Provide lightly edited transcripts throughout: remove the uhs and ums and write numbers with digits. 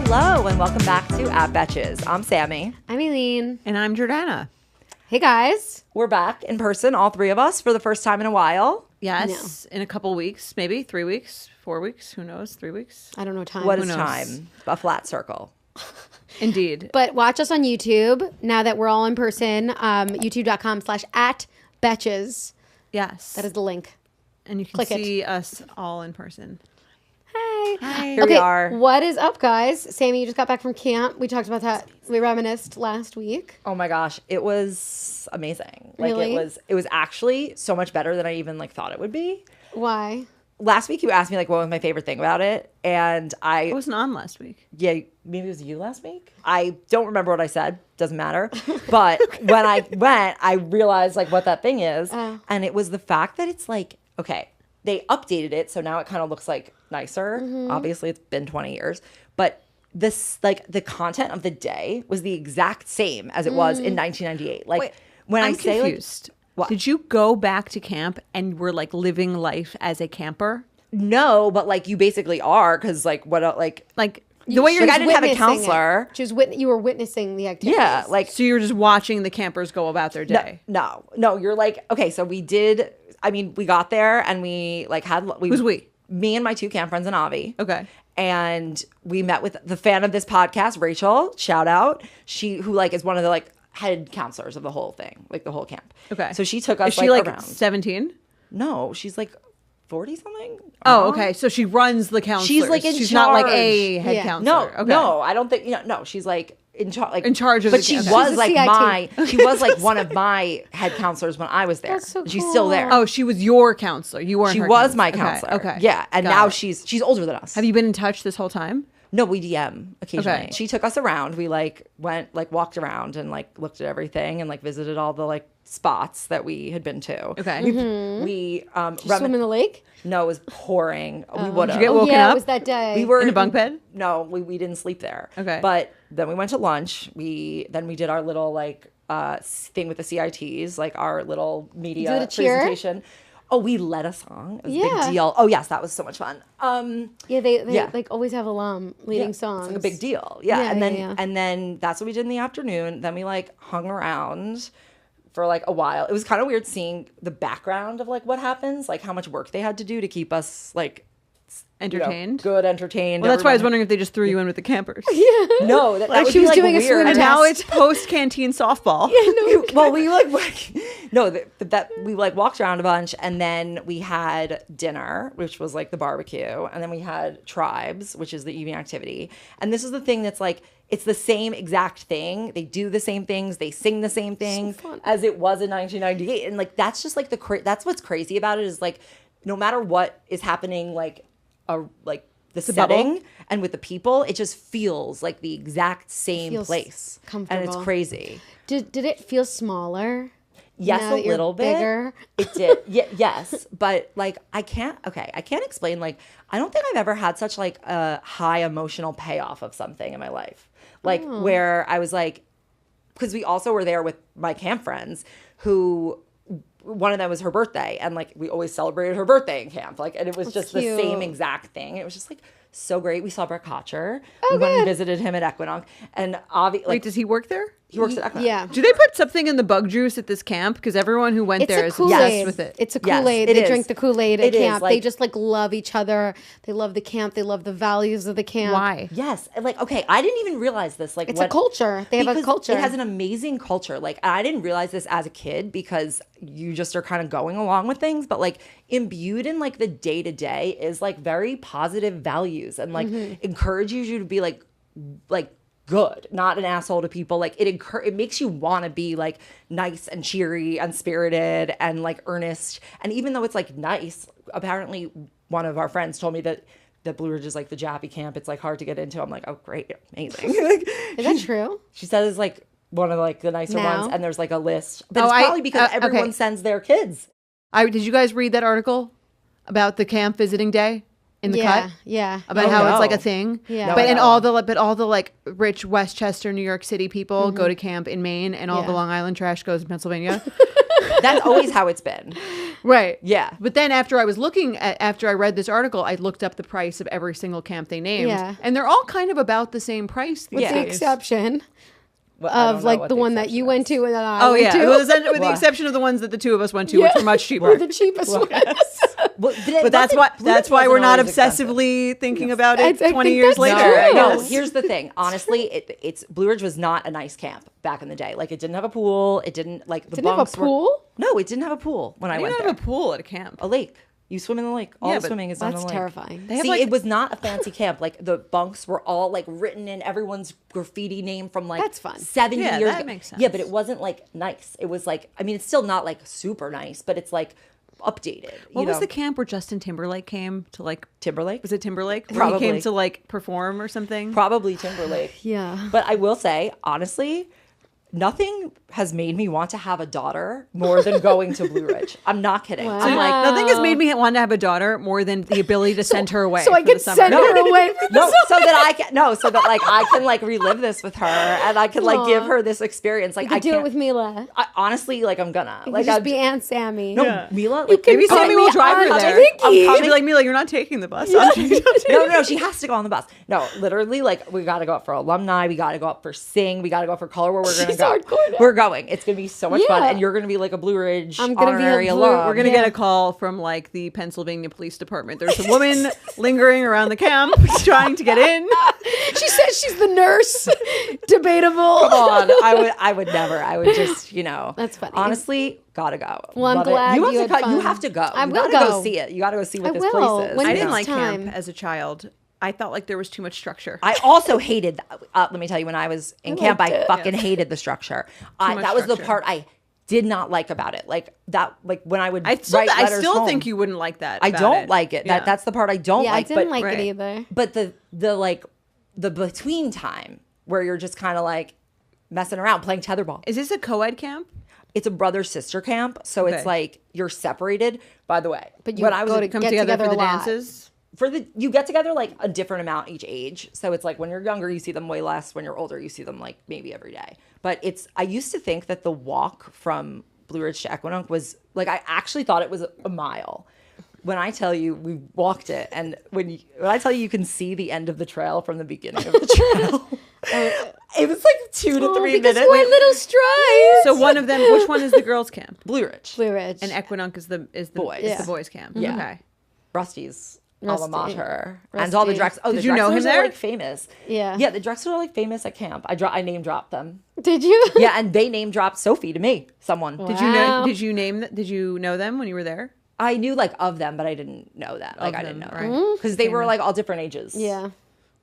Hello and welcome back to At Betches. I'm Sami. I'm Aleen. And I'm Jordana. Hey guys. We're back in person, all three of us, for the first time in a while. Yes, in a couple weeks, maybe 3 weeks, 4 weeks, who knows, 3 weeks. I don't know time. What Who is knows? time? A flat circle. Indeed. But watch us on YouTube now that we're all in person. YouTube.com/@betches. Yes. That is the link. And you can Click it. see us all in person. Hey. Hi. Here we are. What is up, guys? Sami, you just got back from camp. We talked about that. We reminisced last week. Oh my gosh, it was amazing. Like Really? it was actually so much better than I even thought it would be. Why? Last week you asked me what was my favorite thing about it, and I wasn't on last week. yeah, maybe it was you last week. I don't remember what I said. Doesn't matter. But when I went, I realized what that thing is, and it was the fact that it's okay, they updated it, so now it kind of looks nicer. Mm-hmm. Obviously, it's been 20 years, but this the content of the day was the exact same as it was in 1998. Wait, when I'm I say confused. what? Did you go back to camp and were living life as a camper? No, but you basically are, because what the way you're I didn't have a Witnessing counselor. it. You were witnessing the activities. Yeah, So you were just watching the campers go about their day. No, you're okay, so we did, we got there and we Who's we? Me and my two camp friends and Avi. Okay. And we met with the fan of this podcast, Rachel, shout out. She, who is one of the head counselors of the whole thing, the whole camp. Okay. So she took us Is she around. 17? No, she's 40 something. Oh, okay. So she runs the counselors. She's, in She's not charge. a head Yeah. counselor. No, Okay. no, I don't think, no, she's in charge. In charge of but the she camp. was She's a CIT. she was one of my head counselors when I was there. That's so She's still there. Oh, she was your counselor. You weren't. She her was my counselor. counselor. Okay. Yeah, and Got now it. she's older than us. Have you been in touch this whole time? No, we DM occasionally. Okay. She took us around. We went walked around and looked at everything and visited all the spots that we had been to. Okay. We Did you swim in the lake? No, it was pouring. We would Did have. you get woken yeah, up? it was that day. We were In a bunk bed? No, we didn't sleep there. Okay. But then we went to lunch. Then we did our little thing with the CITs, our little media did a cheer? presentation. Oh, we led a song. It was a Yeah. big deal. Oh yes, that was so much fun. Yeah, they Yeah. always have alum leading songs. It's a big deal. Yeah. Yeah, and then yeah. and then that's what we did in the afternoon. Then we hung around for a while. It was kind of weird seeing the background of what happens, how much work they had to do to keep us Entertained. good, entertained. Well, that's why I was Everyone- wondering if they just threw you in with the campers. No, that would she be was doing a weird. swim And now Yes. it's post canteen softball. Well, we no, that we walked around a bunch, and then we had dinner, which was the barbecue, and then we had tribes, which is the evening activity. And this is the thing that's it's the same exact thing. They do the same things, they sing the same things fun. as it was in 1998, and that's just that's what's crazy about it is no matter what is happening, the setting bubble? and with the people, it just feels like the exact same Feels place, and it's comfortable. crazy. Did it feel smaller? Yes, now a that you're little bit. bigger? It did. Yes, but I can't explain. I don't think I've ever had such a high emotional payoff of something in my life. Where I was because we also were there with my camp friends who one of them was her birthday, and we always celebrated her birthday in camp. And it was just the cute. same exact thing. It was just so great. We saw Brett Kocher. We went and visited him at Equinox, and obviously Wait, does he work there? he works at Equinox. Yeah. Do they put something in the bug juice at this camp? Because everyone who went It's there a is Kool-Aid. obsessed with it. It's a Yes, Kool-Aid. it They is. drink the Kool-Aid at It is, camp. They just love each other. They love the camp. They love the values of the camp. Why? Yes, and okay, I didn't even realize this. It's a culture. They have a because culture. It has an amazing culture. I didn't realize this as a kid because you just are kind of going along with things, but imbued in the day to day is very positive values and encourages you to be good, not an asshole to people. It makes you want to be nice and cheery and spirited and earnest. And even though it's nice, apparently one of our friends told me that Blue Ridge is the Jappy camp. It's hard to get into. I'm oh great, amazing. Is that true? She says it's one of the nicer Now? ones, and there's a list. But Oh, it's probably because okay. everyone sends their kids. Did you guys read that article about the camp visiting day? in the yeah, cut yeah. about Oh, how it's like no. a thing. Yeah. No, but I and don't. all the like rich Westchester, New York City people go to camp in Maine, and all the Yeah. Long Island trash goes to Pennsylvania. That's always how it's been. Right. Yeah. But then after I read this article, I looked up the price of every single camp they named. Yeah. And they're all kind of about the same price these With the days. exception Well, I don't of know like what the one that exception you is. went to and then I Oh went yeah, to. with the Wow. exception of the ones that the two of us went to, which were much cheaper. We're the cheapest ones. Well, But that's why we're not obsessive. obsessively thinking about I it think 20 years that's later. true. I No, guess. here's the thing. Honestly, it's Blue Ridge was not a nice camp back in the day. Like it didn't have a pool. It didn't like the Didn't have a bunks pool? No, it didn't have a pool when I You went don't there. have a pool at a camp. A lake. You swim in the lake. All Yeah, the but swimming is done in That's the lake. terrifying. They have, See, like- it was not a fancy camp. Like the bunks were all like written in everyone's graffiti name from like That's fun. 70 Yeah, years that ago. makes Yeah, sense. but it wasn't like nice. It was like, I mean, it's still not like super nice, but it's like updated. What you was know? the camp where Justin Timberlake came to like? Timberlake? Was it Timberlake? Where he came Probably. to like perform or something. Probably Timberlake. Yeah. But I will say, honestly, nothing has made me want to have a daughter more than going to Blue Ridge. I'm not kidding. Wow. I'm like, Nothing has made me want to have a daughter more than the ability to send her away. So I for the can summer. send her away. For no, so that like I can like relive this with her and I can like give her this experience. Like You could I do can't it with Mila. I, honestly, like I'm gonna You like could just I'd- be Aunt Sammy. no Yeah. Mila. You Like can Maybe put Sammy me will drive her on there. Mickey. She'll be like, Mila, you're not taking the bus. no, she has to go on the bus. No, literally, like we got to go up for alumni. We got to go up for sing. We got to go up for color. Where we're gonna She's go. hardcore now. We're going. It's gonna be so much fun, Yeah. and you're gonna be like a Blue Ridge I'm gonna be a honorary Blue- alum. We're gonna Yeah. get a call from like the Pennsylvania Police Department. There's a woman lingering around the camp trying to get in. She says she's the nurse. Debatable. Come on, I would never. I would just, That's funny. Honestly, gotta go. Well, I'm Love it. glad you have you to had go. You fun. have to go. I You will gotta go. see it. You gotta go see what I this will. place is. When I you didn't know. like Time. camp as a child. I felt like there was too much structure. I also hated. Let me tell you, when I was in camp, liked I it. fucking hated the structure. much That was the structure. part I did not like about it. Like that, like when I would I still, write letters home, think you wouldn't like that. I about don't it. like it. Yeah. That's the part I don't Yeah, like. I didn't but, like right. it either. But the between time where you're just kind of like messing around playing tetherball. Is this a co-ed camp? It's a brother sister camp, so it's Okay. like you're separated. By the way, But you when I was go to Come get together, together for a the lot. dances. you get together like a different amount each age. So it's like when you're younger, you see them way less. When you're older, you see them like maybe every day. But I used to think that the walk from Blue Ridge to Equinunk was like, I actually thought it was a mile. When I tell you we walked it, and when I tell you can see the end of the trail from the beginning of the trail, it was like 2 to 3 because minutes. you had little strides. So one of them, which one is the girls' camp? Blue Ridge, Blue Ridge. And Equinunk is the Boys. is Yeah. the boys' camp. Yeah. Okay. Rusty's Rusty. alma mater, and all the Rusty. Drexel. Oh, Did the you know him Drexlers there? are like famous. Yeah. Yeah, the Drexlers are like famous at camp. I name dropped them. Did you? Yeah, and they name dropped Sophie to me. Someone. Did you know? Wow. Did you know them when you were there? I knew like of them, but I didn't know that. Like Of I didn't know them, them right. because they were like all different ages. Yeah.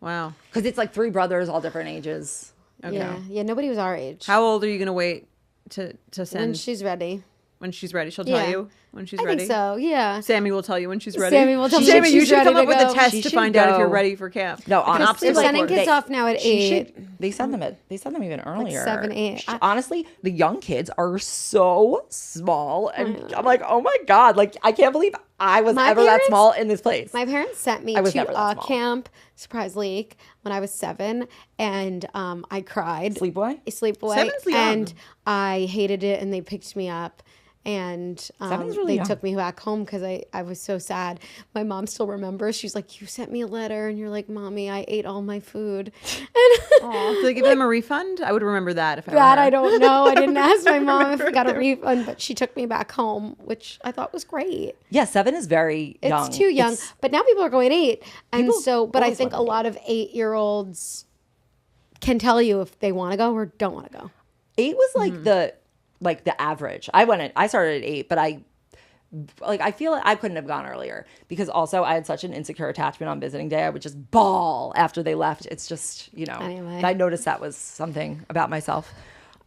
Wow. because it's like 3 brothers, all different ages. Okay. Yeah. Yeah. Nobody was our age. How old are you gonna wait to When send she's ready. when she's ready? She'll Yeah. tell you when she's I ready. think so. Yeah. Sammy will tell you when she's ready. Sammy will tell me Sammy, when you she's should ready come up to with go. a test She to should find out if you're go. ready for camp. No, Like an honestly, obstacle They're sending course. kids off now at She 8. should- They send them even earlier. 7, 8. Honestly, the young kids are so small, and I'm like, oh my god, like I can't believe I was My ever that parents- small in this place. My parents sent me I was to never that a small. camp, Surprise Lake, when I was 7, and I cried. Sleepaway? Sleepaway. 7's young. And I hated it, and they picked me up. And 7's really they young. took me back home because I was so sad. My mom still remembers. She's like, you sent me a letter, and you're like, Mommy, I ate all my food. And Did they give them a refund? I would remember that if I were that her. I don't know. I didn't ask my mom if I got a refund, but she took me back home, which I thought was great. Yeah, 7 is very It's young. too young. But now people are going 8. And People so, but I always think a want to lot of 8-year-olds can tell you if they want to go or don't want to go. 8 was like the average. I started at 8, but I feel like I couldn't have gone earlier because also I had such an insecure attachment on visiting day. I would just bawl after they left. It's just, Anyway. I noticed that was something about myself.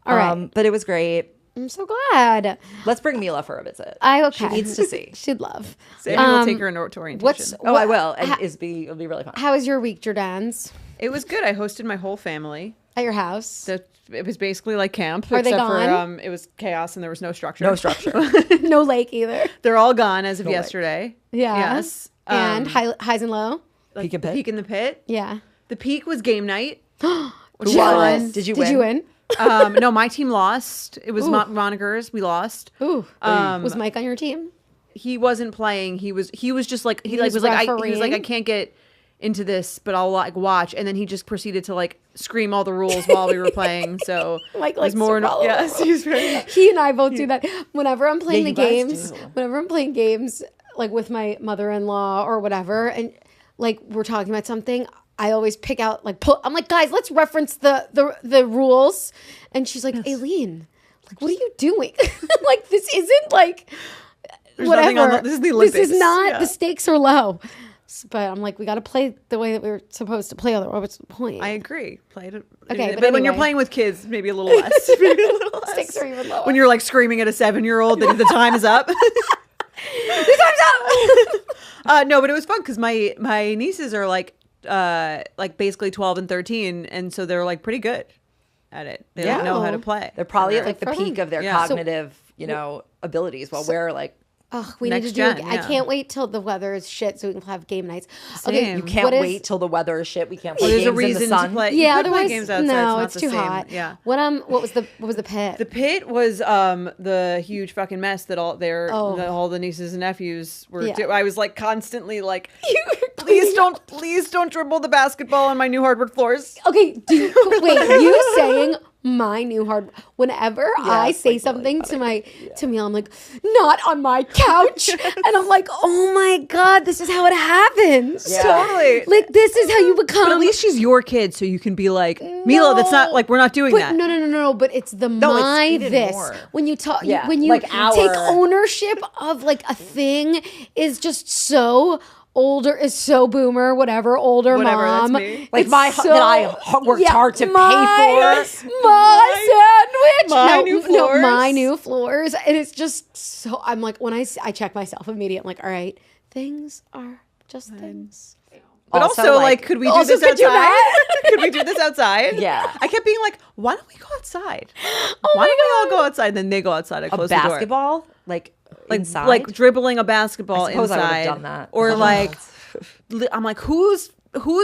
All right. But it was great. I'm so glad. Let's bring Mila for a visit. Okay. She needs to see. She'd love. Sammy will take her to orientation. Oh, I what- will. And it'll be really fun. How was your week, Jordan's? It was good. I hosted my whole family. At your house? It was basically like camp, Are they except for gone? it was chaos and there was no structure. No structure. No lake either. They're all gone as of No way. yesterday. Yeah. Yes. And highs and low? Peak and pit. Peak in the pit. Yeah. The peak was game night. Which Who won? one? Did you Did you win? No, my team lost. It was Monikers. We lost. Ooh. Was Mike on your team? He wasn't playing. He was just like he was was like he was refereeing? like I can't get into this, but I'll like watch. And then he just proceeded to like scream all the rules while we were playing. So Mike it was likes to more. follow Yes, he's very. He and I both do that. Whenever I'm playing Yeah, the you guys games, do. whenever I'm playing games like with my mother-in-law or whatever, and like we're talking about something, I always pick out like I'm like, guys, let's reference the rules. And she's like, Aleen, like, what are you doing? Like, this isn't like There's nothing whatever. on this is the Olympics. This is not. Yeah. The stakes are low. But I'm like, we got to play the way that we were supposed to play. Otherwise, what's the point? I agree. Played it. Okay, but but when you're anyway. playing with kids, maybe a little less. Maybe a little less. Stakes are even lower. When you're like screaming at a 7-year-old that the time is up. No, but it was fun because my nieces are like basically 12 and 13, and so they're like pretty good at it. They like, know how to play. They're probably at Good like the for peak them. of their Yeah. So- cognitive, abilities. While we're like, Oh, we Next need to gen, do. yeah. I can't wait till the weather is shit so we can have game nights. Same. you can't what is- wait till the weather is shit. We can't play Well, there's a games in reason the to sun. play. You Yeah, could play otherwise games outside. no, it's it's not too the same. hot. Yeah. What was the pit? The pit was the huge fucking mess that all the nieces and nephews were. Yeah. I was like constantly like, please don't dribble the basketball on my new hardwood floors. Okay, wait, you saying my new hard whenever I it's, say like, something to me, I'm like, not on my couch. And I'm like, oh my God, this is how it happens. Yeah. Totally. Like this is how you become But at least she's your kid, so you can be like, Mila, that's not like we're not doing but that. No. But it's the it's my even this. more. When you talk, Yeah, when you like take our- ownership of like a thing is just so older, is so boomer, whatever, older Whatever, that's mom. me. Like It's my that I worked hard to pay my for. sandwich. My new floors. my new floors. And it's just so. I'm like when I check myself immediately. I'm like, all right, things are just things. But Also, also, like- could we do Also, this could you outside? not? Could we do this outside? Yeah. I kept being like, why don't we go outside? Oh Why don't we all go outside? Then they go outside. I A close the door. basketball, like inside. Like dribbling a basketball I suppose I would've inside. done that. Or like, I'm like, whose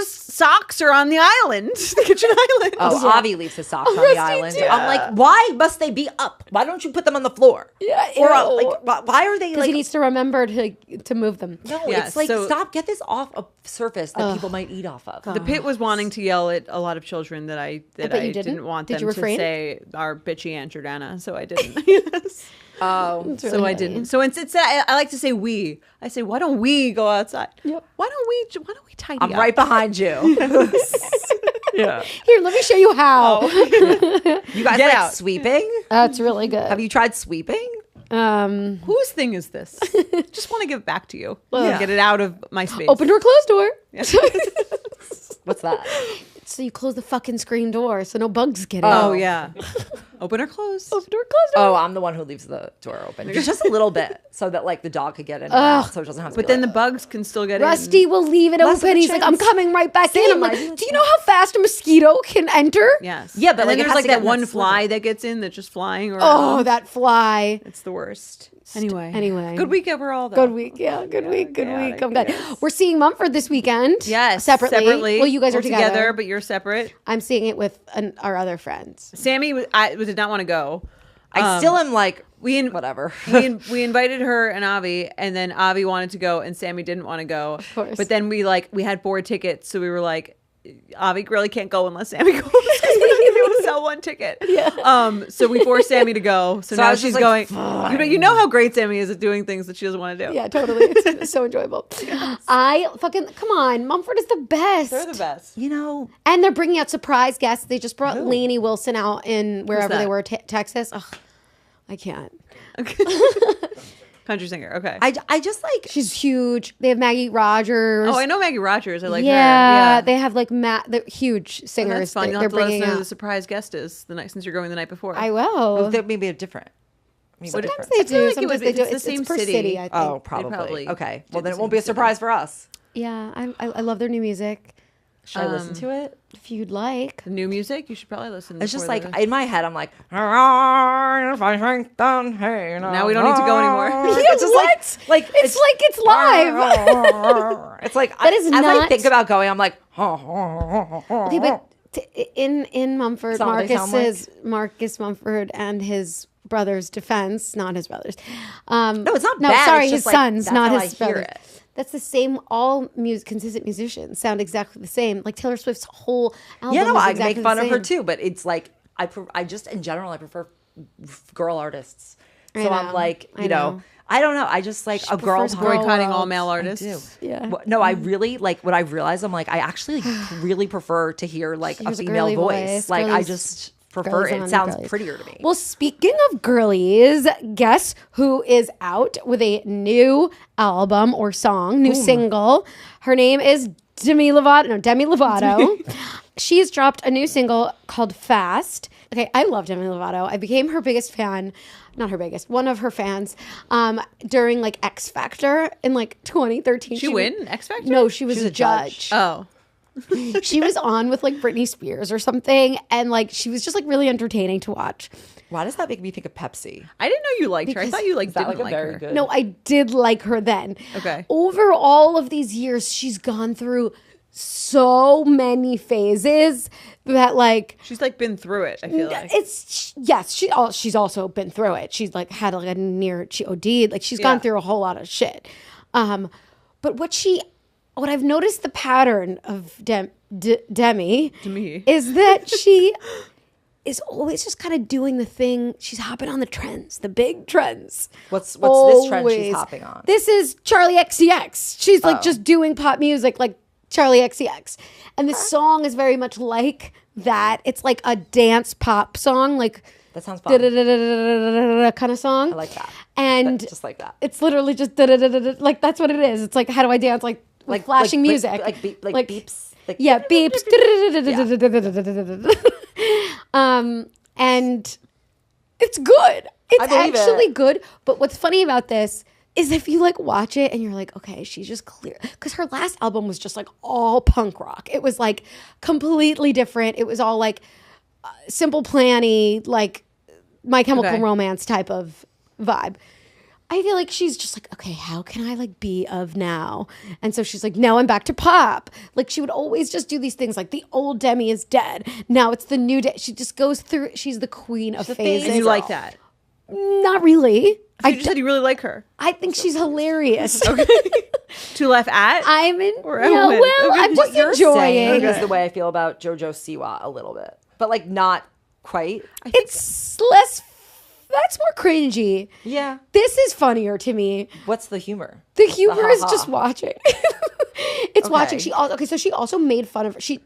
socks are on the island? The kitchen island. Oh, Avi leaves his socks on Rusty the island. too. I'm like, why must they be up? Why don't you put them on the floor? Yeah, Or ew. like, why are they Because like? he needs to remember to move them. No, Yeah, it's like so- stop. Get this off a surface that people might eat off of. The pit was wanting to yell at a lot of children that I bet you didn't. didn't want Did them you refrain? to say our bitchy Aunt Jordana, so I didn't. Yes. Oh, It's So really I funny. didn't. So instead, I like to say we. I say, why don't we go outside? Yep. Why don't we tidy I'm up? right behind you. Yeah. Here, let me show you how. You guys Get like out. sweeping? That's really good. Have you tried sweeping? Whose thing is this? Just want to give it back to you. Yeah. Get it out of my space. Open door, closed door. What's that? So you close the fucking screen door so no bugs get in. Oh yeah. Open or close? Open door, closed door. Oh, I'm the one who leaves the door open. Just a little bit so that like the dog could get in and out, so it doesn't have to But be then like, the bugs can still get Rusty in. will leave it Less of open. a He's like, I'm chance. coming right back in. I'm like, I do do you know how fast a mosquito can enter? Yes. Yeah, but, And like, then it there's has like to get that in one that fly sliver. that gets in that's just flying around. Oh, that fly. It's the worst. Anyway. Good week overall though. Good week. Yeah, good week. Good yeah, week. I'm good. yes. We're seeing Mumford this weekend. Yes. Separately. Well, you guys are together. but you're separate. I'm seeing it with our other friends. Sammy did not want to go. I still am like whatever. we invited her and Avi, and then Avi wanted to go, and Sammy didn't want to go. Of course. But then we had 4 tickets, so we were like, Avi really can't go unless Sammy goes because we're not gonna be able to sell 1 ticket. Yeah. So we forced Sammy to go. So, So I now was she's just like, going. You know how great Sammy is at doing things that she doesn't want to do. Yeah, totally. It's so enjoyable. I fucking come on. Mumford is the best. They're the best. You know, And they're bringing out surprise guests. They just brought Lainey Wilson out in wherever that? they were, Texas. Ugh, I can't. Country singer. Okay. I just like She's huge. They have Maggie Rogers. Oh, I know Maggie Rogers. I like her. yeah, Yeah. they have like they're huge Oh, singers. that's fun. You'll They're have to let us bringing know who the out. surprise guest is the night since you're going the night before. I will. that maybe a different. Maybe Sometimes different. they feel do. like it Sometimes would be- they do. it's the same per city. city. I think. Oh, probably. probably Okay. did Well, then the it won't be a same surprise for us. Yeah, I love their new music. Should I listen to it? If you'd like. The new music, you should probably listen. It's just before like in my head, I'm like, if I shrink down, hey, now we don't need to go anymore. It's just like it's live. It's like That is as not- I think about going, I'm like, Okay, but in Mumford, Is that what they sound Marcus Mumford and his brother's defense, not his brothers. no, it's not No, bad. sorry, It's his just like, sons, that's not how his I hear brothers. it. That's the same. All consistent musicians sound exactly the same. Like Taylor Swift's whole album. Yeah, no, is I exactly make fun the of her same. too, but it's like I just in general I prefer girl artists. So I know, I'm like, I you know, know. I don't know. I just like a girl prefers pop. girl boycotting all worlds. male I artists. do. Yeah. No, I really like what I've realized. I'm like, I actually really prefer to hear like a Here's a female girly voice. voice. Like I Girlies- just prefer girlies it. on It sounds girlies. prettier to me. Well, speaking of girlies, guess who is out with a new album or song, new single? Her name is Demi Lovato. No, Demi Lovato. She's dropped a new single called Fast. Okay, I love Demi Lovato. I became her biggest fan. Not her biggest, one of her fans, during like X Factor in like 2013. She win X Factor? No, she was was a a judge. judge. Oh, She was on with like Britney Spears or something, and like she was just like really entertaining to watch. Why does that make me think of Pepsi? I didn't know you liked her. I thought you like Is that didn't like a like very her. good? No, I did like her then. Okay. Over all of these years, she's gone through so many phases that like She's like been through it. I feel like. it's yes, she's also been through it. She's like had like she OD'd. Like she's gone Yeah. through a whole lot of shit. But what I've noticed the pattern of Demi is that she is always just kind of doing the thing. She's hopping on the trends, the big trends. What's this trend she's Always. hopping on? This is Charlie XCX. She's like just doing pop music like Charlie XCX. And the song is very much like that. It's like a dance pop song, like That sounds fun. kind of song. I like that. And Just like that. it's literally just like that's what it is. It's like how do I dance like with flashing music, like beeps. Like, yeah, beeps. And it's good. It's believe actually it. good. But what's funny about this is if you like watch it and you're like, okay, she's just clear. Because her last album was just like all punk rock. It was like completely different. It was all like Simple Planny, like My Chemical Romance type of vibe. I feel like she's just like, okay, how can I like be of now? And so she's like, now I'm back to pop. Like she would always just do these things like the old Demi is dead. Now it's the new Demi. She just goes through, she's the queen of phases. And you like that? Not really. You just said you really like her. I think she's hilarious. To laugh at? I'm in, Or yeah, Owen. well, Okay. I'm what just you're enjoying. saying is the way I feel about JoJo Siwa a little bit, but like not quite. It's less, that's more cringy. Yeah. This is funnier to me. What's the humor? The humor is ha-ha. just watching. It's watching. Okay. So she also made fun of she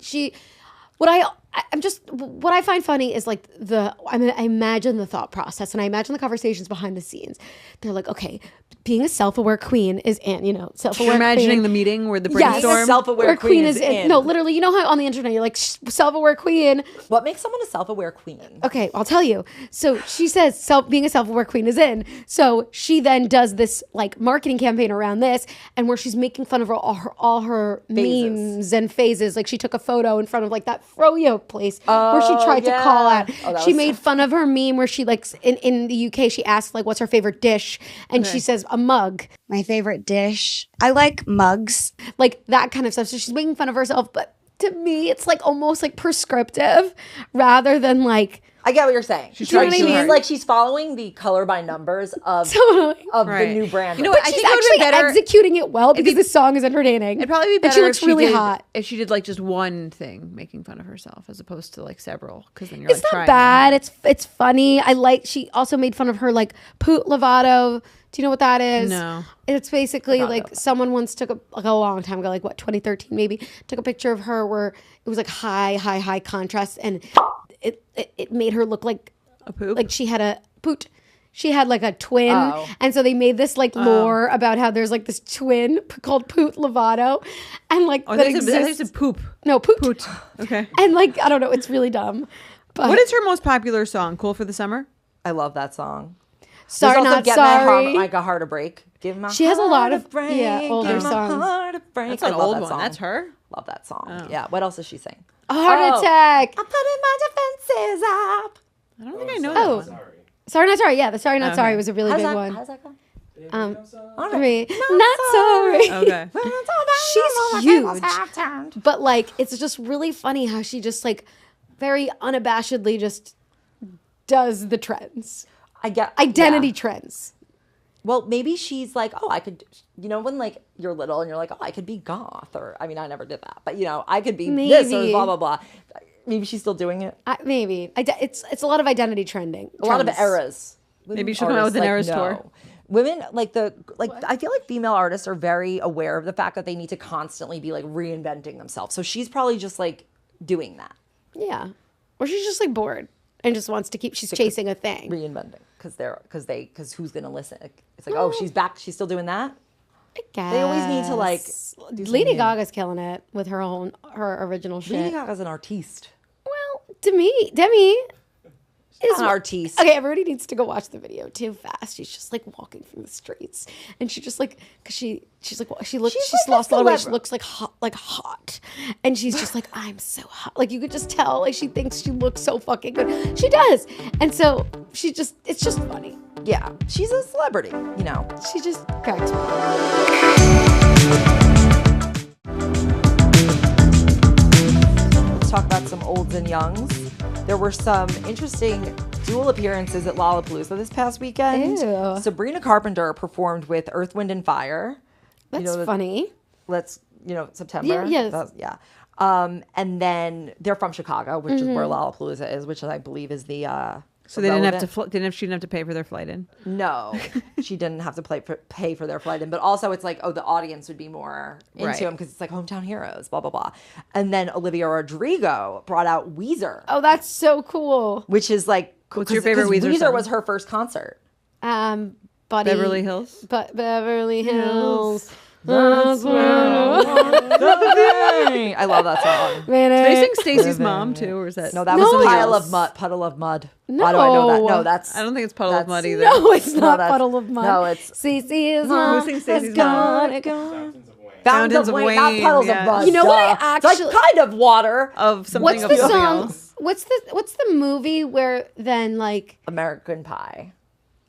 what I find funny is like I imagine the thought process and I imagine the conversations behind the scenes. They're like, okay, being a self-aware queen is in, self-aware. You're imagining queen. the meeting where the Yes. brainstorm. Self-aware Where queen is in. No, literally, you know how on the internet you're like self-aware queen. What makes someone a self-aware queen? Okay, I'll tell you. So she says being a self-aware queen is in. So she then does this like marketing campaign around this, and where she's making fun of all her Phases. memes and phases. Like she took a photo in front of like that froyo place where she tried to call out. Oh, that She was made fun of her meme where she like in the UK she asked like what's her favorite dish, and she says a mug. My favorite dish. I like mugs. Like that kind of stuff. So she's making fun of herself, but to me, it's like almost like prescriptive rather than like. I get what you're saying. She's trying she's too hard. like she's following the color by numbers of Totally. the Right. new brand. You know But what? I she's think it would've been actually better- executing it well because this song is entertaining. It'd probably be And better she looks if she really did, hot. if she did like just one thing making fun of herself as opposed to like several, because then you're It's like not trying bad. It's funny. She also made fun of her like Poot Lovato. Do you know what that is? No. It's basically Forgot like about that. someone once took a long time ago, like what 2013 maybe, took a picture of her where it was like high contrast, and it made her look like a poop. like she had a poot. She had like a twin, Oh. and so they made this like lore about how there's like this twin called Poot Lovato, and like Oh, that I think exists. it's a poop. No, Poot. Poot. Okay. And like I don't know, it's really dumb. But What is her most popular song? Cool for the Summer? I love that song. sorry, There's also not Get sorry. My Heart a Break. Give my She has a lot heart of- break, yeah, older give my songs. heart a break. That's I an love old that one. song. That's her. Love that song. Yeah. What else does she sing? A heart attack. I'm putting my defenses up. I don't think I know Oh. that one. Sorry, not sorry. Yeah, the sorry, not sorry was a really How big does one. How does that go? Not sorry. Okay. She's huge. But like, it's just really funny how she just like very unabashedly just does the trends. I get Identity yeah. trends. Well, maybe she's like, oh, I could, when like you're little and you're like, oh, I could be goth, or I mean, I never did that, but I could be this or blah blah blah. Maybe she's still doing it. Maybe it's a lot of identity trending. A lot of eras. Maybe she'll come out with an Eras tour. Women I feel like female artists are very aware of the fact that they need to constantly be like reinventing themselves. So she's probably just like doing that. Yeah, or she's just like bored and just wants to keep. She's chasing a thing. Reinventing because who's gonna listen? It's like, oh, she's back. She's still doing that. I guess They always need to like. Do Lady something. Gaga's killing it with her original shit. Lady Gaga's an artiste. Well, Demi is An artiste. Okay, everybody needs to go watch the video too fast. She's just like walking through the streets, and she just like because she's lost a lot of weight. She looks like hot, and she's just like, I'm so hot. Like you could just tell, like she thinks she looks so fucking good. She does, and so it's just funny. Yeah, she's a celebrity. She just cracks me. Let's talk about some olds and youngs. There were some interesting dual appearances at Lollapalooza this past weekend. Ew. Sabrina Carpenter performed with Earth, Wind, and Fire. That's funny. September. Yeah. And then they're from Chicago, which is where Lollapalooza is, which I believe is the. So they didn't have to. She didn't have to pay for their flight in. No, she didn't have to pay for their flight in. But also, it's like, the audience would be more into them because it's like hometown heroes, blah blah blah. And then Olivia Rodrigo brought out Weezer. Oh, that's so cool. Which is like, what's your favorite Weezer Weezer song? was her first concert. Buddy, Beverly Hills. Beverly Hills. That's where I love that song. Man, Did they sing Stacey's mom too, or is that No, that was something Puddle else? of Mud. Puddle of Mud. No. Why do I know that? No, that's. I don't think it's Puddle of Mud either. No, it's not that's- Puddle of Mud. no, it's- Cece's mom sings has Stacey's mom? gone. Fountains of Wayne, not Puddles yeah. of Mud. You know what I duh. actually- It's like kind of water. Of something What's of the something song? else. What's the movie where then like American Pie.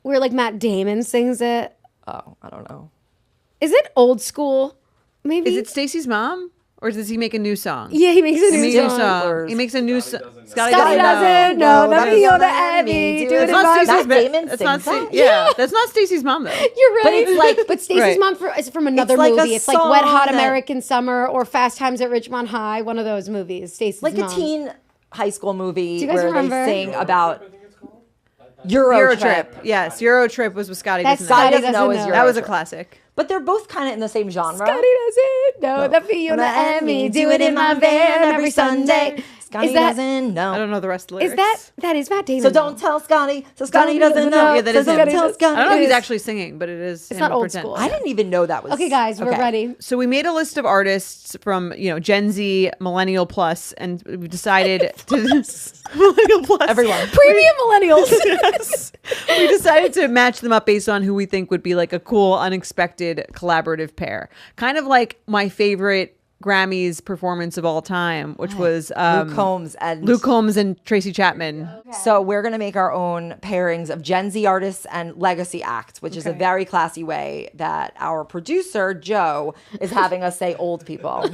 where like Matt Damon sings it? Oh, I don't know. Is it old school? Maybe. Is it Stacey's mom, or does he make a new song? Yeah, he makes a He new makes a new song. song. He makes a new song. Scotty doesn't know that Fiona Abby do it That's in not my Stacey's Matt Damon That's not sings that? Yeah, that's not Stacey's mom though. You're right. But it's like- but Stacey's Right. mom is from another It's like a movie. It's like Wet song Hot that- American Summer or Fast Times at Ridgemont High. One of those movies. Stacey's Like mom. a teen high school movie Do you guys where remember? they sing about Euro trip. Yes, Euro Trip was with Scotty. That's Doesn't Know. Scotty Scotty doesn't know doesn't is know. That was a Euro Trip. classic. But they're both kind of in the same genre. Scotty doesn't know that Fiona and me do it in my van every Sunday. Scotty Is that- doesn't know. I don't know the rest of the lyrics. That is Matt Damon? So don't tell Scotty. So Scotty doesn't know. Yeah, that is so him. don't tell Scotty. I don't know if he's It is. actually singing, but it is. It's him not old pretend. school. I didn't even know that was. Okay, guys, we're ready. So we made a list of artists from Gen Z, Millennial Plus, and we decided to Millennial Plus. Everyone. Premium millennials. Yes. We decided to match them up based on who we think would be like a cool, unexpected collaborative pair. Kind of like my favorite Grammys performance of all time, which was Luke Combs and Tracy Chapman. So we're going to make our own pairings of Gen Z artists and legacy acts, which is a very classy way that our producer, Joe, is having us say old people.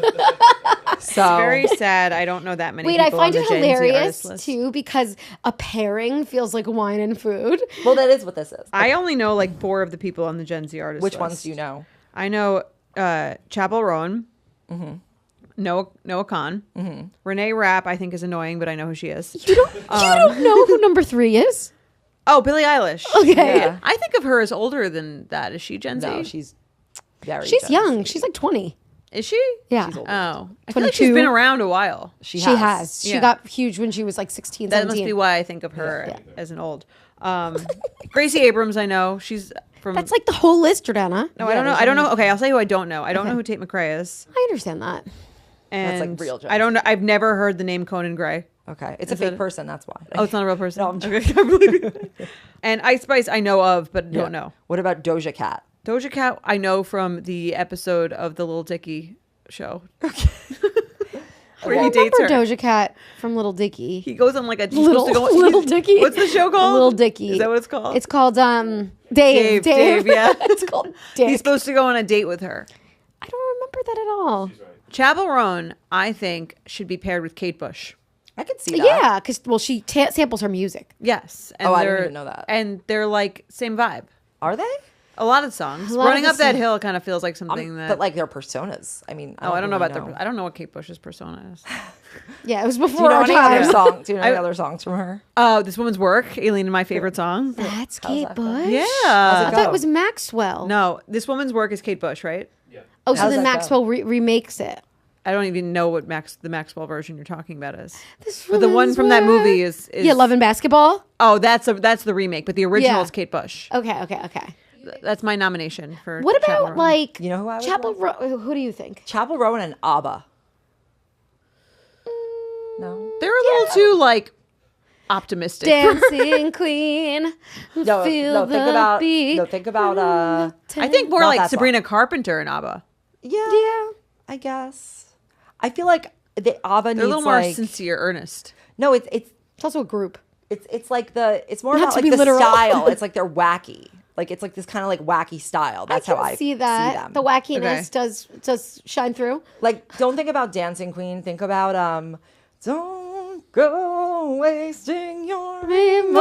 So Very sad. I don't know that many Wait, I people find on it the Gen Z hilarious artist list. too because a pairing feels like wine and food. well, that is what this is. I only know like 4 of the people on the Gen Z artist Which list. ones do you know? I know Chapel Roan, Noah Khan, Renee Rapp. I think is annoying, but I know who she is. You don't know who number 3 is? Oh, Billie Eilish. Okay. Yeah. I think of her as older than that. Is she Gen Z? No, she's very. She's Gen young. Z. She's like 20. Is she? Yeah. She's older. Oh, I feel like she's 22. been around a while. She She has. She Yeah. got huge when she was like 16, That 17. must be why I think of her as an old. Gracie Abrams, I know she's from. That's like the whole list, Jordana. no, I don't know. I don't know. Okay, I'll tell you who I don't know. I don't know who Tate McRae is. I understand that. And That's, like, real Gen I don't know. I've never heard the name Conan Gray. Okay, it's a fake person. That's why. Oh, it's not a real person. No, I'm okay. I believe you. And Ice Spice, I know of, but don't know. What about Doja Cat? Doja Cat, I know from the episode of the Little Dicky show. I Where he dates remember her. Doja Cat from Little Dicky. He goes on like a Little Dicky. What's the show called? Little Dicky. Is that what it's called? It's called Dave. Dave, yeah. It's called Dave. He's supposed to go on a date with her. I don't remember that at all. Chappell Roan, I think, should be paired with Kate Bush. I could see that. Yeah, because she samples her music. Yes. And I didn't they're- even know that. And they're like same vibe. Are they? A lot of songs. A lot Running of Up the That song- Hill kind of feels like something that. But like their personas. I mean, I don't know really about I don't know what Kate Bush's persona is. Yeah, it was Do you before know our any time. other song? Do you know any other songs from her? Oh, This Woman's Work, Aleen, my favorite song. That's Kate that go? Bush? Yeah. I thought it was Maxwell. No, This Woman's Work is Kate Bush, right? Oh, so How's then that go? Maxwell remakes it. I don't even know what the Maxwell version you're talking about is. This But the one woman's from that work. movie is Yeah, Love and Basketball. Oh, that's the remake, but the original Yeah. is Kate Bush. Okay. That's my nomination for. What Chappell about Roan. like You know who I would Chappell Who do you think? Chappell Roan and ABBA. No. They're a little too like optimistic. Dancing Queen. No, Feel no, the think about beat. no, think about I think more Not like that song. Sabrina Carpenter and ABBA. yeah, I guess. I feel like the ABBA They're needs a little more like sincere, earnest. no, it's It's also a group. it's like it's more Not about to like be the literal. style. It's like they're wacky. Like it's like this kind of like wacky style. That's I can how I see that. them. The wackiness Okay. does shine through. Like don't think about Dancing Queen. Think about don't go wasting your emotion.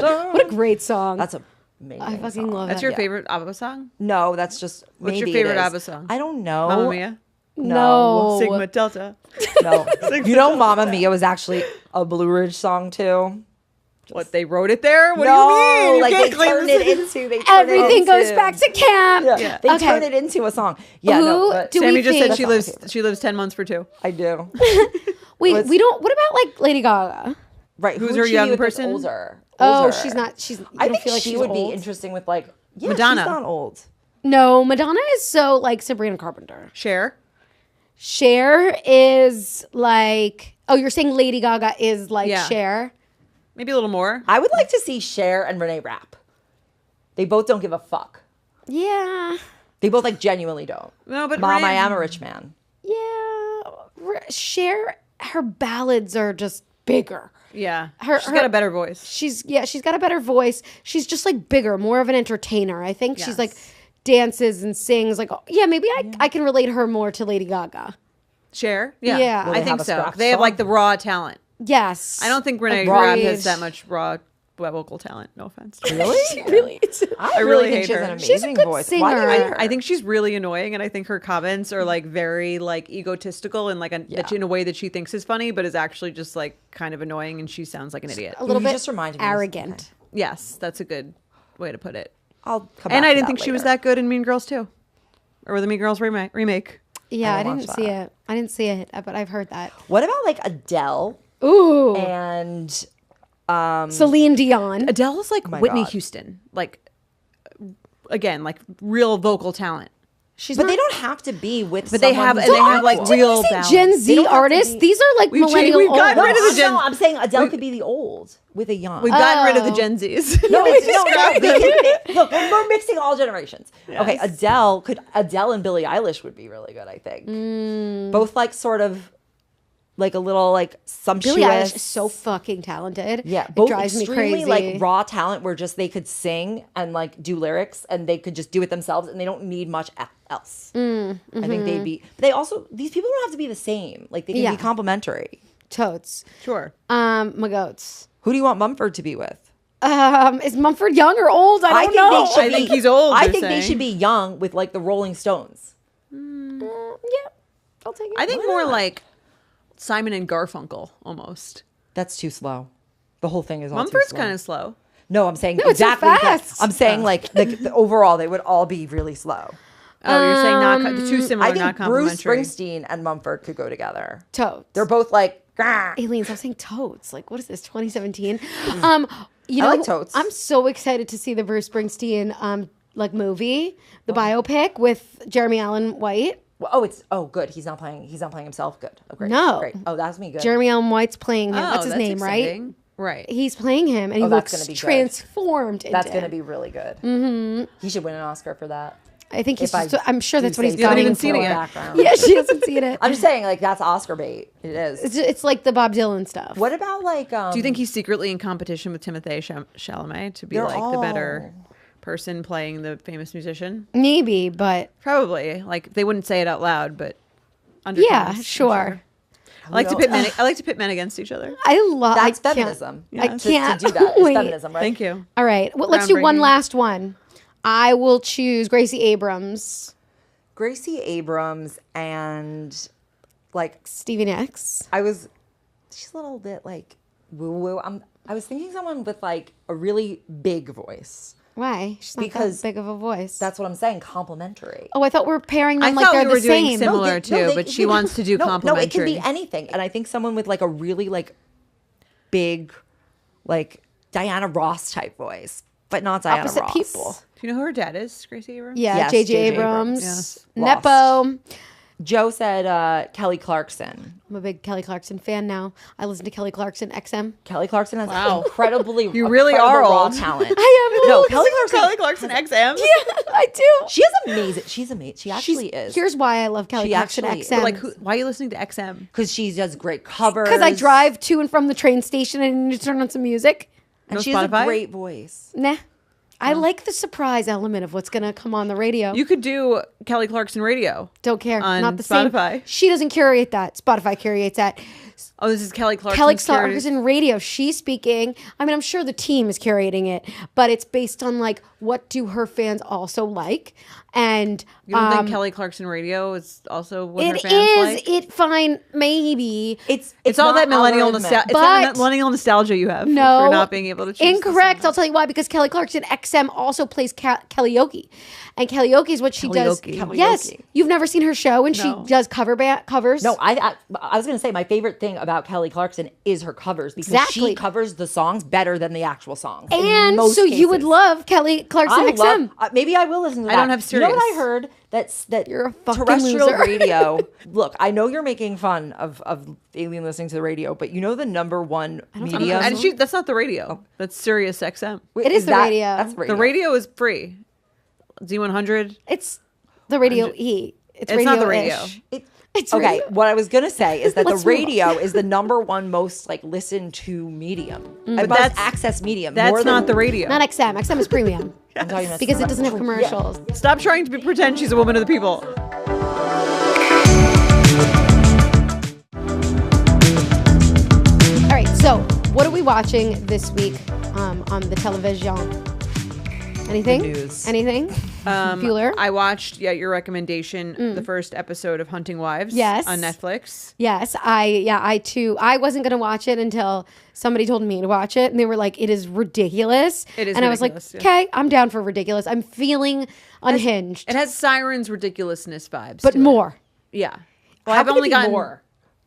What a great song. That's amazing. I fucking song. love That's that. your Yeah. favorite ABBA song? No, that's just What's your maybe favorite it is. ABBA song? I don't know. Mamma Mia? No. Sigma Delta. No. You know Mamma Mia was actually a Blue Ridge song too. What, they wrote it there? What no, do you mean? You like can't they claim turned this it is- into they turn Everything it goes into- back to camp. Yeah. They Okay. turn it into a song. Yeah, Who no, but do Sammy we just think? said she lives 10 months for 2. I do. Wait, was- we don't. What about like Lady Gaga? Right. Who's who her would she young be with that's person? Older. Oh, Older. she's not. She's. You I don't think feel like she she's would old? be interesting with like Madonna. She's not old. No, Madonna is so like Sabrina Carpenter. Cher? Cher is like. Oh, you're saying Lady Gaga is like Yeah. Cher? Maybe a little more. I would like to see Cher and Renee rap. They both don't give a fuck. Yeah. They both like genuinely don't. No, but Mom, Renee- I am a rich man. Yeah. Cher, her ballads are just bigger. Yeah. Her- She's got a better voice. She's got a better voice. She's just like bigger, more of an entertainer. I think she's Yes. like dances and sings. Like, yeah, maybe I can relate her more to Lady Gaga. Cher? Yeah. Yeah. Will I they think have a so. scratch They have song? like the raw talent. Yes, I don't think Renee raw- Rapp has that much raw vocal talent. No offense. Really? She really is. I really really think hate she has her. an amazing She's a good voice. singer. Why do you hate her? I think she's really annoying, and I think her comments are like very like egotistical and like that in a way that she thinks is funny, but is actually just like kind of annoying, and she sounds like an idiot. A little You bit just reminded me of arrogant. something. Yes, that's a good way to put it. I'll come And back I to didn't think she was later. that good in Mean Girls 2, or the Mean Girls remake. Yeah, I didn't didn't watch see that. it. I didn't see it, but I've heard that. What about like Adele Ooh, and Celine Dion. Adele is like my Whitney God. Houston, like again, like real vocal talent. She's but not, they don't have to be with But they someone have- who's and they not have, like, old. real Say balance. Gen They Z don't have to artists. be- These are like We've changed- millennial. we've gotten old. rid of the Gen- No, I'm saying Adele could be the old with a young. We've gotten rid of the Oh. Gen Zs. No, it's, no, we can, look, we're mixing all generations. Okay, Adele and Billie Eilish would be really good, I think. Both like sort of like a little like sumptuous. Billie Eilish is so fucking talented. Yeah, it both drives me extremely crazy. like raw talent where just they could sing and like do lyrics and they could just do it themselves and they don't need much else. I think they'd be. But they also these people don't have to be the same. Like they can Yeah. be complementary. Totes. Sure. My goats. Who do you want Mumford to be with? Is Mumford young or old? I don't know. I think he's old, I you're think they saying. should be young with like the Rolling Stones. Yeah, I'll take it. I think more like Simon and Garfunkel almost. That's too slow. The whole thing is all Mumford's too slow. kind of slow. No, I'm saying No, it's so exactly. that. fast. I'm saying like the overall they would all be really slow. Oh, you're saying not too similar, I think not Bruce complimentary. Springsteen and Mumford could go together. Totes. They're both like. "Grr." Aleen, stop saying totes. Like, what is this, 2017? You I know, like totes. I'm so excited to see the Bruce Springsteen like movie, the biopic with Jeremy Allen White. Well, good. He's not playing himself. Good. Oh, great. No. Great. Oh, that's me. Good. Jeremy Allen White's playing him. Oh, What's his that's name, right? exciting. Right. He's playing him, and he Oh, that's looks gonna be good. transformed. That's into gonna him. be really good. Mm-hmm. He should win an Oscar for that. I think he's. If I'm sure that's what he's You haven't gunning even seen for. it yet. Background. Yeah, she hasn't seen it. I'm just saying, like, that's Oscar bait. It is. It's like the Bob Dylan stuff. What about like? Do you think he's secretly in competition with Timothée Chalamet to be They're like the better all- person playing the famous musician? Maybe, but Probably. Like they wouldn't say it out loud, but yeah, undertones, I'm sure. I like to pit men. I like to pit men against each other. I love. That's I can't- feminism? I To can't do that. It's wait. feminism, right? Thank you. All right, well, let's do one Groundbreaking. last one. I will choose Gracie Abrams, Gracie Abrams and like Stevie Nicks. she's a little bit like woo woo. I was thinking someone with like a really big voice. Why? She's not Because that big of a voice. That's what I'm saying. Complimentary. Oh, I thought we were pairing them I like thought they're we were the doing same. similar too, but she wants to do No, it can complimentary. be anything. And I think someone with like a really like big, like Diana Ross type voice, but not Diana Opposite Ross. people. Do you know who her dad is, Gracie Abrams? Yeah, Yes, J.J. J.J. Abrams. Yes. Nepo. Joe said Kelly Clarkson. I'm a big Kelly Clarkson fan now. I listen to Kelly Clarkson XM. Kelly Clarkson has Wow. incredibly You really are raw old. talent. I am No, old. Kelly Clarkson. Kelly Clarkson XM. Yeah, I do. She is amazing. She's amazing. She actually is. Here's why I love Kelly She Clarkson actually is. XM. Like, why are you listening to XM? Because she does great covers. Because I drive to and from the train station and I need to turn on some music. and No she has Spotify? a great voice. Nah. I like the surprise element of what's going to come on the radio. You could do Kelly Clarkson Radio. Don't care. on Not the Spotify. same. She doesn't curate that. Spotify curates that. Oh, this is Kelly Clarkson. Kelly Clarkson Radio. She's speaking. I mean, I'm sure the team is curating it, but it's based on like what do her fans also like, and You don't think Kelly Clarkson Radio is also what her it fans is. like? It fine maybe. It's all not that millennial algorithmic. nostalgia. It's But- that millennial nostalgia you have No, for not being able to choose. the incorrect. song. I'll tell you why. Because Kelly Clarkson XM also plays karaoke, and karaoke is what she does. Karaoke. Yes, Karaoke. you've never seen her show, and No. she does covers. No, I was going to say my favorite thing about Kelly Clarkson is her covers because Exactly. she covers the songs better than the actual songs. in and most so you would cases. love Kelly Clarkson I XM. love, maybe I will listen to that. I don't have You know what Sirius. I heard? That You're a fucking terrestrial loser. radio. Look, I know you're making fun of Aleen listening to the radio, but you know the number one medium. And that's not the radio. That's Sirius XM. Wait, It is the that- radio. That's radio. The radio is free. Z100. It's the radio E. It's not the radio. It- It's okay, radio. what I was gonna say is that the Let's move on. radio is the number one most like listened to medium, and But most that's- access medium. That's more not than, the radio. Not XM. XM is premium I'm talking about because it doesn't have Yeah. commercials. Stop trying to pretend she's a woman of the people. All right. So, what are we watching this week on the television? Anything? The news. Anything? Bueller? I watched your recommendation, the first episode of Hunting Wives. Yes. On Netflix. Yes, I too. I wasn't gonna watch it until somebody told me to watch it, and they were like, "It is ridiculous." It is and I was like, ridiculous, yeah. "Okay, I'm down for ridiculous." I'm feeling unhinged, It has Siren's ridiculousness vibes. but to it. more. Yeah. Well, How I've could it only be gotten more.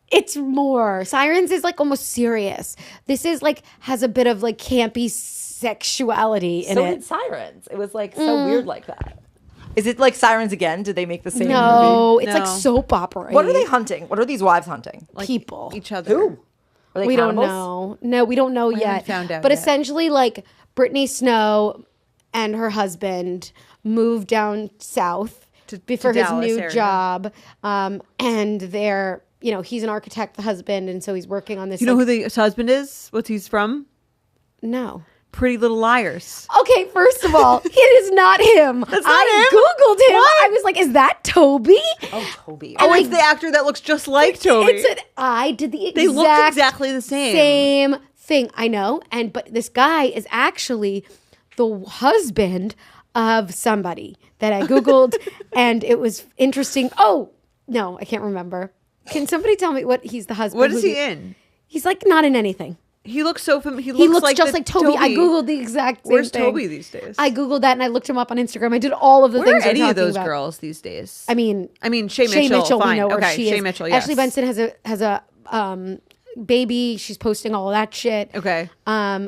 It's more. Sirens is like almost serious. This is like has a bit of like campy sexuality in So it. did Sirens. It was like so weird like that. Is it like Sirens again? Did they make the same movie? No, it's like No. soap opera. What are they hunting? What are these wives hunting? people? each other. Who? Are they We don't cannibals? know. No, we don't know haven't yet. found out but yet. essentially, like Brittany Snow and her husband moved down south To for his Dallas new area. job, and they're he's an architect, the husband, and so he's working on this. You know who the husband is? What's he's from? No. Pretty Little Liars. Okay, first of all, it is not him. That's not I him? googled him. I was like, "Is that Toby?" Oh, Toby. Oh, I- it's the actor that looks just like Toby. I did the exact They look exactly the same. same thing. I know, but this guy is actually the husband of somebody that I googled, and it was interesting. Oh no, I can't remember. Can somebody tell me what he's the husband? What is who he in? He's like not in anything. He looks so familiar. He looks like just the like Toby. I googled the exact same Where's thing. Toby these days? I googled that and I looked him up on Instagram. I did all of the Where are things we're any of talking those about. girls these days? I mean, Shay Mitchell. we Fine. know where Okay, she Shay is. Mitchell. Yes. Ashley Benson has a baby. She's posting all of that shit. Okay.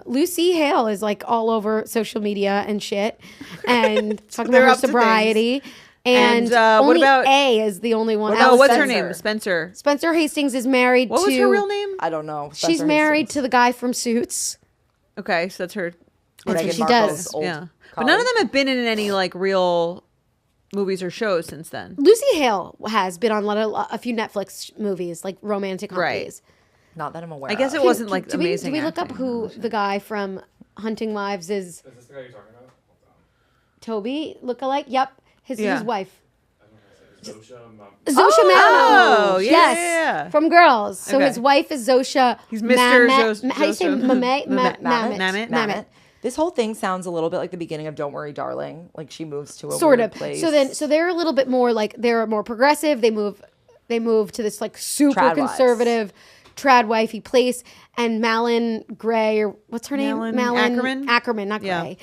Lucy Hale is like all over social media and shit, and talking they're about her up to sobriety. And, And, what only about- A is the only one. Oh, about what's her Spencer? name? Spencer. Spencer Hastings is married What to. was her real name? I don't know. She's Spencer married Hastings. to the guy from Suits. Okay, so that's her. That's Meghan what she Markle's does. old Yeah, but none of colleague. them have been in any like real movies or shows since then. Lucy Hale has been on a few Netflix movies, like romantic comedies. Not that I'm aware I guess of. it wasn't like Do amazing. we look up acting. who the guy from Hunting Wives is? Is this the guy you're talking about? Toby look-alike? Yep. His wife. Zosha Mamo. Oh, yeah, Yes. yeah. From Girls. So Okay. his wife is Zosha. He's Mr. Zosha. How do you say Mamet? Mamet. This whole thing sounds a little bit like the beginning of Don't Worry, Darling. Like she moves to a Sort weird of. place. So they're a little bit more like they're more progressive. They move to this like super Trad wives. conservative trad wifey place. And Malin Gray, or what's her name? Malin Ackerman, not Yeah. Gray.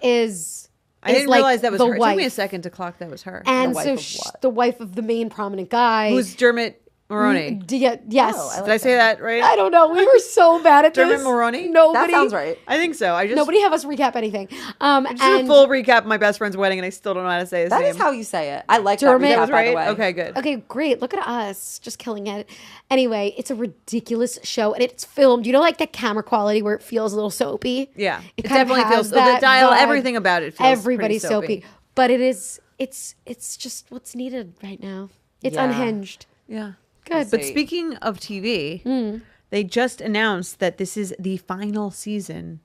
Is I didn't like realize that was the her. It wife. took me a second to clock that was her. And The wife so of what? the wife of the main prominent guy. Who's Dermot Mulroney? Yes. Oh, I Did I say that right? I don't know. We were so bad at Dermot this. Mulroney? Nobody. That sounds right. I think so. Nobody have us recap anything. Just And a full recap of my best friend's wedding, and I still don't know how to say his That name. is how you say it. I like Dermot. that That recap, was by the right? way. Okay, good. okay, great. Look at us, just killing it. Anyway, it's a ridiculous show, and it's filmed. You know, like that camera quality where it feels a little soapy. Yeah, it, it kind of definitely has feels. The that dial, vibe. everything about it feels Everybody's pretty soapy. but it is. It's just what's needed right now. It's Yeah. unhinged. Yeah. Good. But speaking of TV, they just announced that this is the final season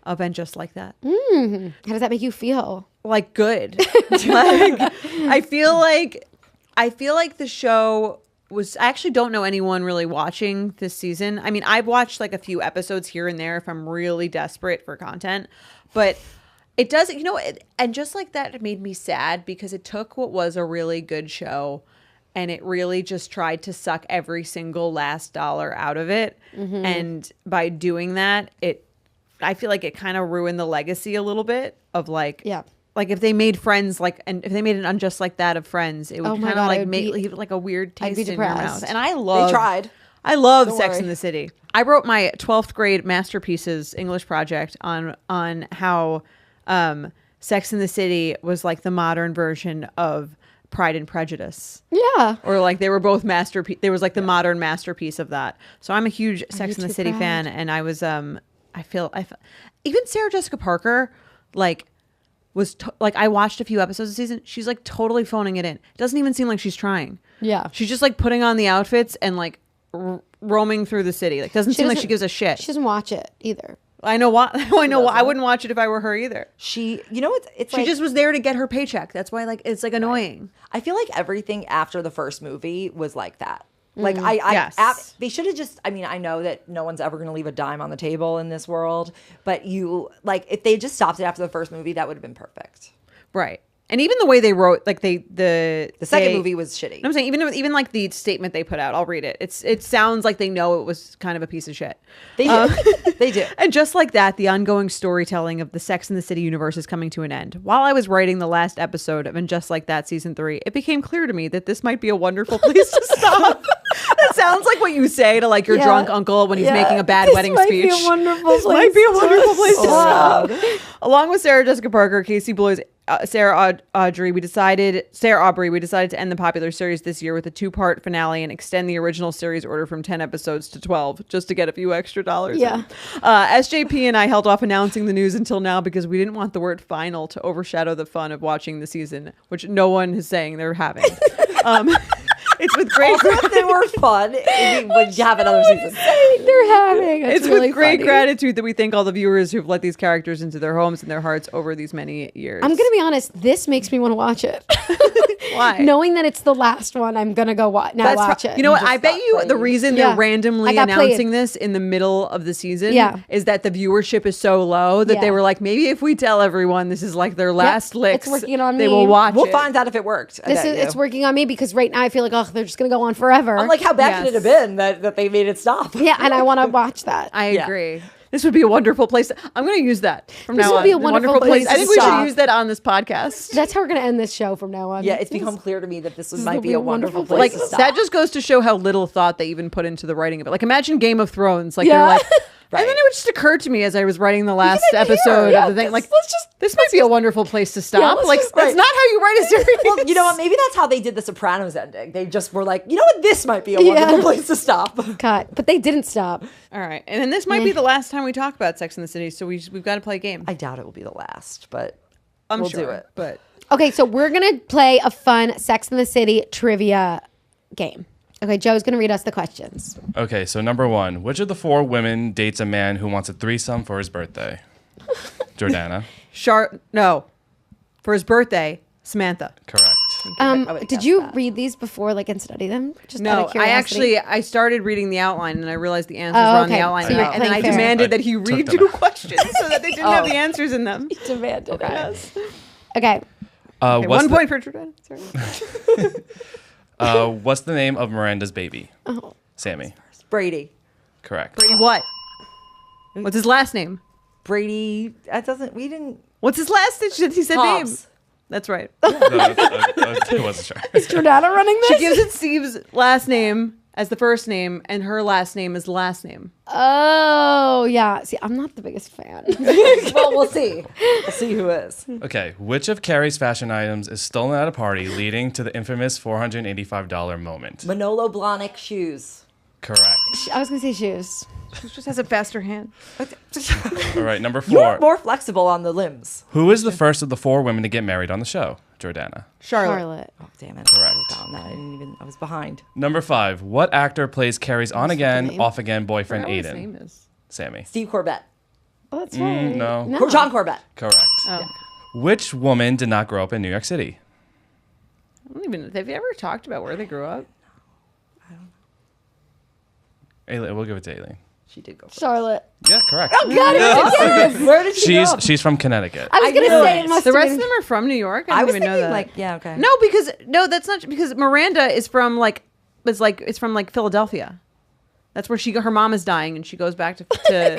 of And Just Like That. How does that make you feel? Like good. Like I feel like the show was. I actually don't know anyone really watching this season. I mean, I've watched like a few episodes here and there if I'm really desperate for content, but it does. And Just Like That, it made me sad because it took what was a really good show and it really just tried to suck every single last dollar out of it. And by doing that, I feel like it kind of ruined the legacy a little bit of like, like if they made Friends, like, and if they made an Unjust Like That of Friends, it would Oh my kind God, of I like would leave like a weird I'd taste be in your depressed. mouth. And I love, They tried. I love Don't Sex worry. in the City. I wrote my 12th grade masterpieces English project on how Sex in the City was like the modern version of Pride and Prejudice. Yeah. Or like they were both masterpiece. There was like the modern masterpiece of that. So I'm a huge Sex in the too City proud. fan, and I was I feel even Sarah Jessica Parker like was like I watched a few episodes of the season. She's like totally phoning it in. It doesn't even seem like she's trying. Yeah. She's just like putting on the outfits and like roaming through the city. Like doesn't seem like she gives a shit. She doesn't watch it either. I know why. I know why. I wouldn't watch it if I were her either. She, you know, it's She like, just was there to get her paycheck. That's why like it's like annoying. I feel like everything after the first movie was like that. Like Yes. they should have just. I mean, I know that no one's ever going to leave a dime on the table in this world, but like if they just stopped it after the first movie, that would have been perfect. Right. And even the way they wrote, like the second movie was shitty. I'm saying even like the statement they put out, I'll read it. It sounds like they know it was kind of a piece of shit. They do. They do. And just like that, the ongoing storytelling of the Sex and the City universe is coming to an end. While I was writing the last episode of And Just Like That season 3, it became clear to me that this might be a wonderful place to stop. That sounds like what you say to like your drunk uncle when he's making a bad wedding speech. This might be a wonderful This place. might be a wonderful place to stop. stop. Along with Sarah Jessica Parker, Casey Bloys, Sarah Aubrey, we decided to end the popular series this year with a 2-part finale and extend the original series order from 10 episodes to 12 just to get a few extra dollars. Yeah. SJP and I held off announcing the news until now because we didn't want the word final to overshadow the fun of watching the season, which no one is saying they're having. It's with great Also, if they were fun, we would have another season. They're having. It's really with great funny. gratitude that we thank all the viewers who've let these characters into their homes and their hearts over these many years. I'm gonna be honest. This makes me want to watch it. Why? Knowing that it's the last one, I'm gonna go watch it. You know what? just I bet got you the played. reason Yeah. they're randomly I got announcing played. this in the middle of the season is that the viewership is so low that they Yeah. were like, maybe if we tell everyone this is like their last licks, it's working on they me. will watch We'll it. find out if it worked. It's working on me because right now I feel like they're just gonna go on forever. I'm like, how bad could it have been that they made it stop? yeah, and I want to watch that. I Yeah. agree. This would be a wonderful place. I'm going to use that from This now would on. be a wonderful place I think to we should stop. use that on this podcast. That's how we're gonna end this show from now on. Yeah, it's become clear to me that this will might be be a a wonderful wonderful place Like to stop. that just goes to show how little thought they even put into the writing of it. Like imagine Game of Thrones. Like Yeah. they're like, Right. and then it would just occur to me as I was writing the last even here, episode yeah, of the thing. Like, let's just- this might be a wonderful place to stop. let's Like just- that's right. not how you write a series. Well, you know what? Maybe that's how they did the Sopranos ending. They just were like, you know what? This might be a wonderful place to stop. God, but they didn't stop. All right, and then this might be the last time we talk about Sex in the City, so we've got to play a game. I doubt it will be the last, but I'm we'll sure, do it. but Okay, so we're gonna play a fun Sex in the City trivia game. Okay, Joe's gonna read us the questions. Okay, so number 1. Which of the 4 women dates a man who wants a threesome for his birthday? Jordana. No. For his birthday, Samantha. Correct. Did you read these before, like, and study them? Just out No, of curiosity? I started reading the outline and I realized the answers Oh, were on the okay. outline. So you're and then I playing fair. demanded that he took read them 2 out. questions so that they didn't have the answers in them. demanded. Yes. Okay. Okay, What's 1 point for Jordana. Sorry. what's the name of Miranda's baby? Oh. Sammy. Brady. Correct. Brady what? What's his last name? Brady. That doesn't. We didn't. What's his last name? He said name. Hobbs. That's right. No, I wasn't sure. Jordana running this? She gives it Steve's last name as the first name, and her last name is last name. Oh, yeah. See, I'm not the biggest fan. Well, we'll see. We'll see who is. Okay, which of Carrie's fashion items is stolen at a party, leading to the infamous $485 moment? Manolo Blahnik shoes. Correct. I was going to say shoes. She just has a faster hand. All right, number You're 4. more flexible on the limbs. Who is the first of the 4 women to get married on the show? Jordana. Charlotte. Oh, damn it. Correct. I wrote down that. I was behind. Number 5. What actor plays Carrie's on-again, name? off-again boyfriend What his Aiden? name is. Sammy. Steve Corbett. Oh, that's right. No. John Corbett. Correct. Oh. Which woman did not grow up in New York City? I don't even. Have you ever talked about where they grew up? Aleen, we'll give it to Aleen. She did go first. Charlotte. Yeah, correct. Oh, God, Where did she go? She's from Connecticut. I was going to knew say it. it must The have rest been. of them are from New York. I I didn't was even know thinking that. like, yeah, okay. No, that's not because Miranda is from it's from Philadelphia. That's where her mom is dying, and she goes back to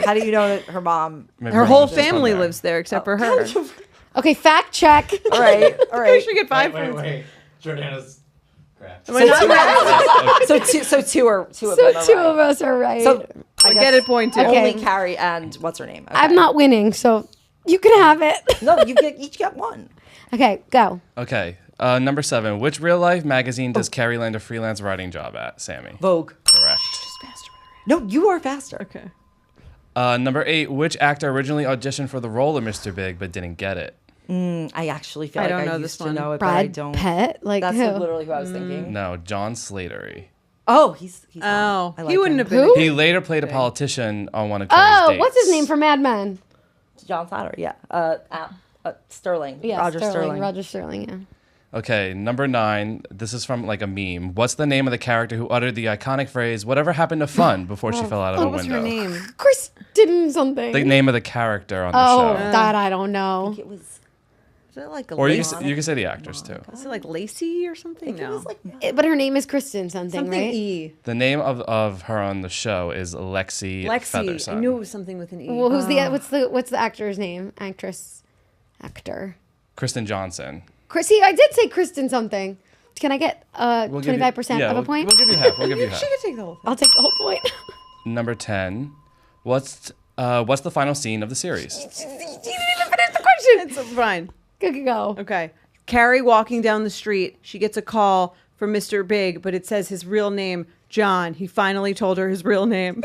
How do you know that her mom? Maybe her her whole mom's just from family there. lives there except for her. Okay, fact check. All right, all I right. should get 5 Oh, points. Wait. Jordana's correct. Am I not right? So two of So them are two right. of us are right. So I get it point 2. Okay. only Carrie and what's her name? Okay. I'm not winning, so you can have it. No, each get one. Okay, go. Okay. Number 7. Which real-life magazine does Carrie land a freelance writing job at? Sammy. Vogue. Correct. No, you are faster. Okay. Number 8. Which actor originally auditioned for the role of Mr. Big but didn't get it? I actually feel I like don't I know used this to one. know it, but I Brad don't. Pitt? Like That's who? like literally who I was thinking. No, John Slattery. Oh, he's Oh, hot. I like he wouldn't him. have been. Who? He later played a politician on one of Carrie's Oh, dates. what's his name from Mad Men? John Slattery. Yeah. Sterling. Yeah, Roger Sterling. Roger Sterling, yeah. Okay, number 9. This is from like a meme. What's the name of the character who uttered the iconic phrase, "Whatever happened to fun," before she fell out of a What's window? her name? Kristen something. The name of the character on the Oh, show. that I don't know. It was. Is it like a Or you Lacey? can say the actress too. Is it like Lacey or something? It No. was like. But her name is Kristen something, something right? E. The name of her on the show is Lexi Lexi. I Featherson. knew it was something with an E. Well, who's what's the actor's name? Actor. Kristen Johnson. Chrissy, I did say Kristen something. Can I get We'll give you- 25% yeah, of a we'll- point? We'll give you half. We'll give you half. She could take the whole thing. I'll take the whole point. Number 10. What's the final scene of the series? You didn't even finish the question. It's fine. Go. Okay. Carrie walking down the street. She gets a call from Mr. Big, but it says his real name, John. He finally told her his real name.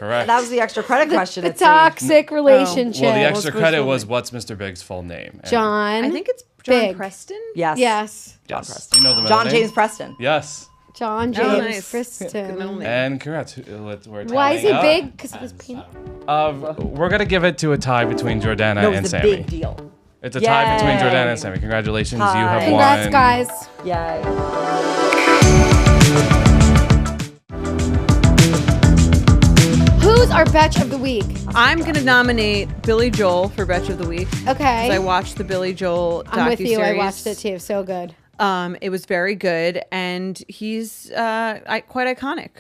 Correct. That was the extra credit question. The it seemed. toxic relationship. Well, the extra supposed credit to was be. what's Mr. Big's full name? And- John. I think it's John Big. Preston. Yes. Yes. Yes. You know the middle John name? James Preston. Yes. John Oh, James nice. Good middle Kristen. name. And correct. We're Why is tallying it up. big? Because it was peanut. We're going to give it to a tie between Jordana No, it and was a Sammy. big deal. It's a tie between Yay. Jordana and Sammy. Congratulations. You Hi. have Congrats, won. guys. Yay. Who's our Betch of the Week? I'm going to nominate Billy Joel for Betch of the Week. Okay. 'Cause I watched the Billy Joel docuseries. I'm with you. I watched it too. So good. It was very good, and he's quite iconic.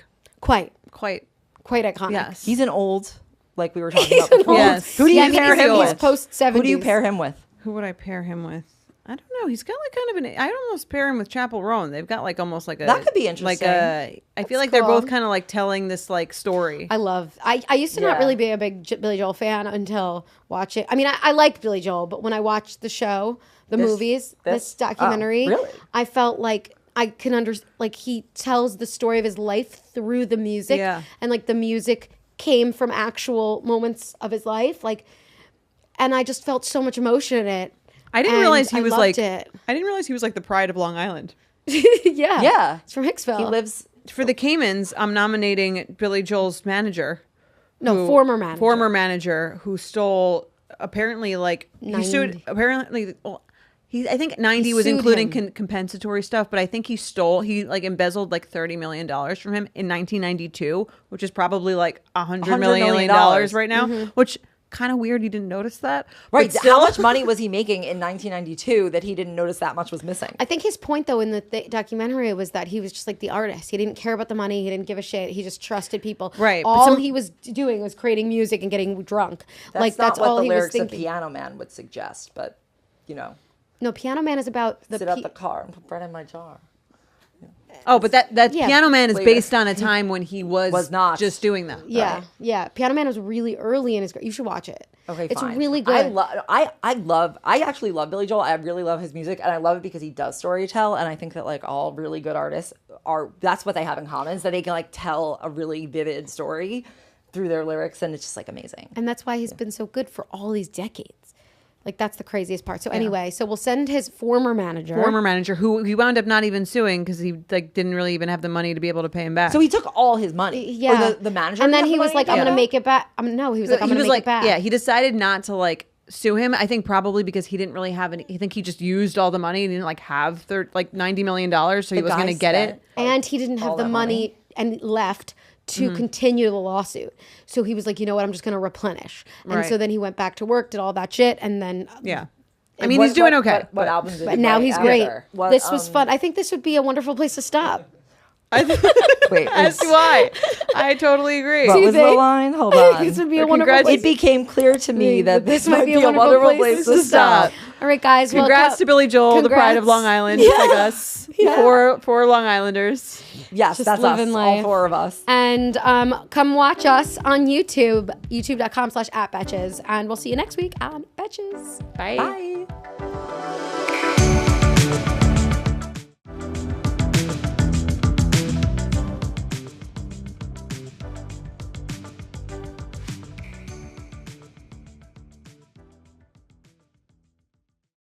Quite iconic. Yes. He's an old, like we were talking about before. Yes. Who do you Yeah, I mean, pair him he's with? post 70s. Who do you pair him with? Who would I pair him with? I don't know. He's got like kind of an. I'd almost pair him with Chapel Roan. They've got like almost like a. That could be Like interesting. I feel like they're cool. both kind of like telling this like story. I used to not Yeah. really be a big Billy Joel fan until watching. I mean, I liked Billy Joel, but when I watched the show, this documentary, really? I felt like I can understand. Like he tells the story of his life through the music, Yeah. and like the music came from actual moments of his life, like, and I just felt so much emotion in it. I didn't realize he was like. it. I didn't realize he was like the pride of Long Island. Yeah. Yeah. It's from Hicksville. He lives. For the Caymans, I'm nominating Billy Joel's manager. Former manager. Former manager who stole apparently like he 90. sued apparently. Well, I think 90 was sued including him. compensatory stuff, but I think he like embezzled like $30 million from him in 1992, which is probably like $100 million right now, which kind of weird. You didn't notice that, Right. But still, How much money was he making in 1992 that he didn't notice that much was missing? I think his point, though, in the documentary was that he was just like the artist. He didn't care about the money. He didn't give a shit. He just trusted people. Right. But All he was doing was creating music and getting drunk. That's that's not what all the he was lyrics of thinking. Piano Man would suggest, but No, Piano Man is about the sit out the car and put bread in my jar. Oh, but that Yeah. Piano Man is Wait, based on a time when he was not. just doing that. Yeah, Right. yeah. Piano Man was really early in his. You should watch it. Okay, it's fine. really good. I actually love Billy Joel. I really love his music, and I love it because he does storytell. And I think that like all really good artists that's what they have in common is that they can like tell a really vivid story through their lyrics, and it's just like amazing. And that's why he's been so good for all these decades. Like that's the craziest part. So anyway, so we'll send his former manager. Who he wound up not even suing because he like didn't really even have the money to be able to pay him back. So he took all his money. Yeah, Or the manager. and then got he the was money? like, "I'm gonna Yeah. make it back." No, he was like, "I'm gonna make it back." yeah, he decided not to like sue him. I think probably because he didn't really have any. I think he just used all the money. He didn't like have like $90 million, so he was guy going to get spent it. And he didn't have all the that money and left to continue the lawsuit. So he was like, you know what, I'm just going to replenish. And so Right. then he went back to work, did all that shit, and then Yeah, I mean he's doing okay. What albums did but he now write he's after? great. What, This was fun. I think this would be a wonderful place to stop. Wait, As do I. I totally agree. what was the think? line? Hold on. This would be a wonderful place. It became clear to me that this might be a wonderful place to stop. All right, guys. Congrats to Billy Joel, the pride of Long Island, like us. Four Long Islanders. Yes, Just that's us. living All life. four of us. And come watch us on YouTube, youtube.com/@Betches. And we'll see you next week on Betches. Bye. Bye.